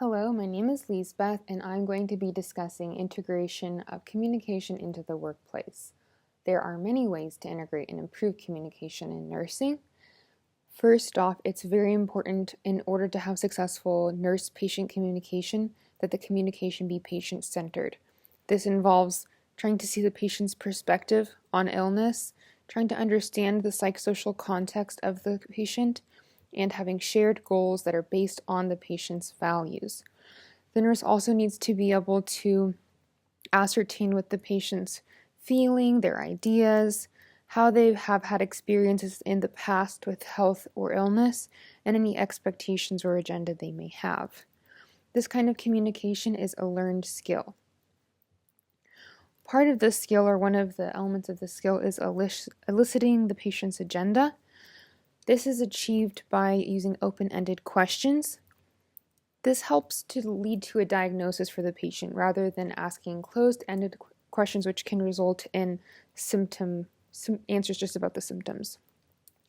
Hello, my name is Lisbeth, and I'm going to be discussing integration of communication into the workplace. There are many ways to integrate and improve communication in nursing. First off, it's very important in order to have successful nurse-patient communication that the communication be patient-centered. This involves trying to see the patient's perspective on illness, trying to understand the psychosocial context of the patient, and having shared goals that are based on the patient's values. The nurse also needs to be able to ascertain what the patient's feeling, their ideas, how they have had experiences in the past with health or illness, and any expectations or agenda they may have. This kind of communication is a learned skill. Part of this skill, or one of the elements of the skill, is eliciting the patient's agenda. This is achieved by using open-ended questions. This helps to lead to a diagnosis for the patient rather than asking closed-ended questions which can result in answers just about the symptoms.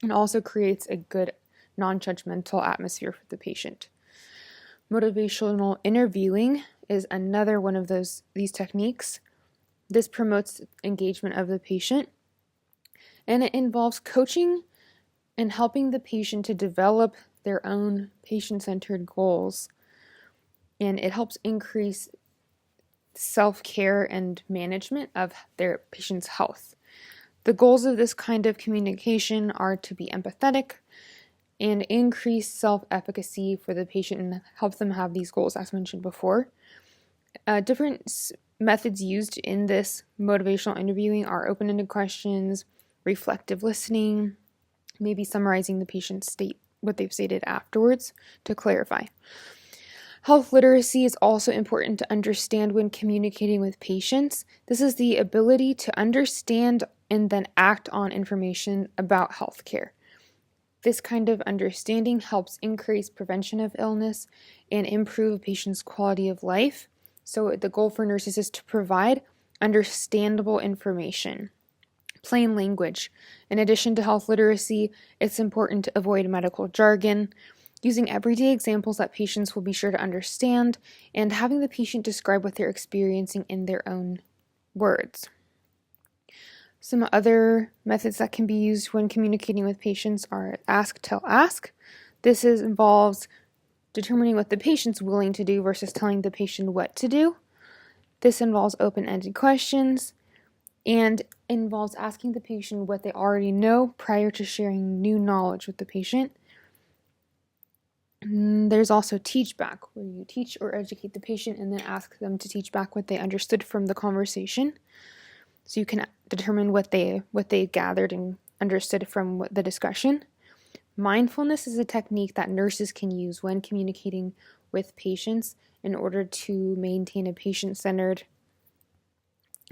It also creates a good non-judgmental atmosphere for the patient. Motivational interviewing is another one of these techniques. This promotes engagement of the patient, and it involves coaching and helping the patient to develop their own patient-centered goals. And it helps increase self-care and management of their patient's health. The goals of this kind of communication are to be empathetic and increase self-efficacy for the patient and help them have these goals, as mentioned before. Different methods used in this motivational interviewing are open-ended questions, reflective listening, maybe summarizing the patient's what they've stated afterwards to clarify. Health literacy is also important to understand when communicating with patients. This is the ability to understand and then act on information about healthcare. This kind of understanding helps increase prevention of illness and improve a patient's quality of life. So the goal for nurses is to provide understandable information. Plain language. In addition to health literacy, it's important to avoid medical jargon, using everyday examples that patients will be sure to understand, and having the patient describe what they're experiencing in their own words. Some other methods that can be used when communicating with patients are ask, tell, ask. This involves determining what the patient's willing to do versus telling the patient what to do. This involves open-ended questions and involves asking the patient what they already know prior to sharing new knowledge with the patient. There's also teach back, where you teach or educate the patient and then ask them to teach back what they understood from the conversation. So you can determine what they gathered and understood from the discussion. Mindfulness is a technique that nurses can use when communicating with patients in order to maintain a patient-centered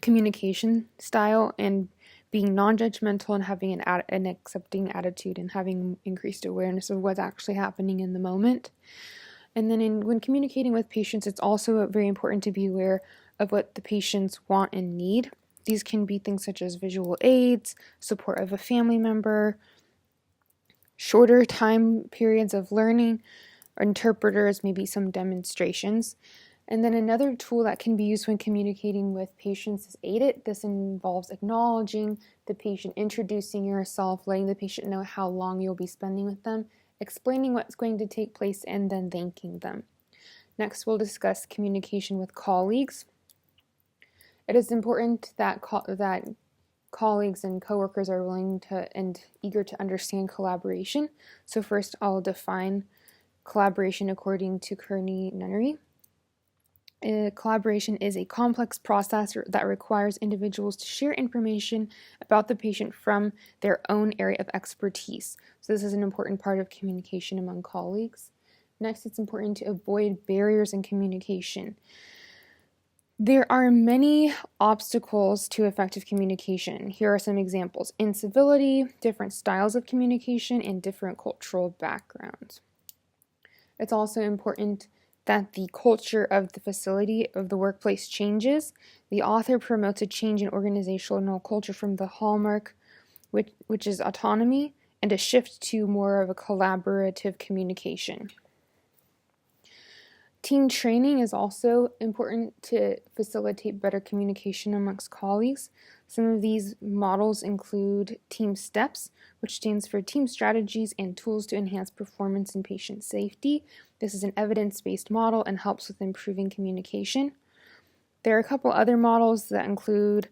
communication style and being non-judgmental and having an accepting attitude and having increased awareness of what's actually happening in the moment. And then when communicating with patients, it's also very important to be aware of what the patients want and need. These can be things such as visual aids, support of a family member, shorter time periods of learning, interpreters, maybe some demonstrations. And then another tool that can be used when communicating with patients is Aid It. This involves acknowledging the patient, introducing yourself, letting the patient know how long you'll be spending with them, explaining what's going to take place, and then thanking them. Next, we'll discuss communication with colleagues. It is important that colleagues and coworkers are willing to and eager to understand collaboration. So first, I'll define collaboration according to Kearney Nunnery. Collaboration is a complex process that requires individuals to share information about the patient from their own area of expertise. So this is an important part of communication among colleagues. Next, it's important to avoid barriers in communication. There are many obstacles to effective communication. Here are some examples: incivility, different styles of communication, and different cultural backgrounds. It's also important that the culture of the facility, of the workplace, changes. The author promotes a change in organizational culture from the hallmark, which is autonomy, and a shift to more of a collaborative communication. Team training is also important to facilitate better communication amongst colleagues. Some of these models include team steps, which stands for team strategies and tools to enhance performance and patient safety. This is an evidence-based model and helps with improving communication. There are a couple other models that include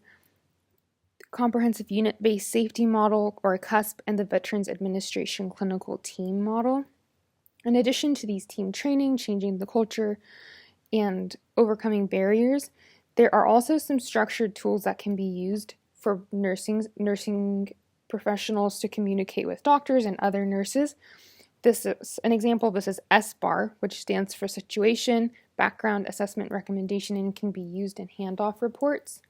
Comprehensive Unit-Based Safety Model, or CUSP, and the Veterans Administration Clinical Team Model. In addition to these team training, changing the culture, and overcoming barriers, there are also some structured tools that can be used for nursing professionals to communicate with doctors and other nurses. This is an example. This is SBAR, which stands for Situation, Background, Assessment, Recommendation, and can be used in handoff reports.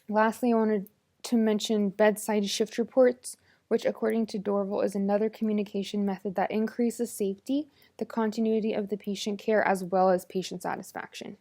Lastly, I wanted to mention bedside shift reports, which according to Dorval is another communication method that increases safety, the continuity of the patient care, as well as patient satisfaction.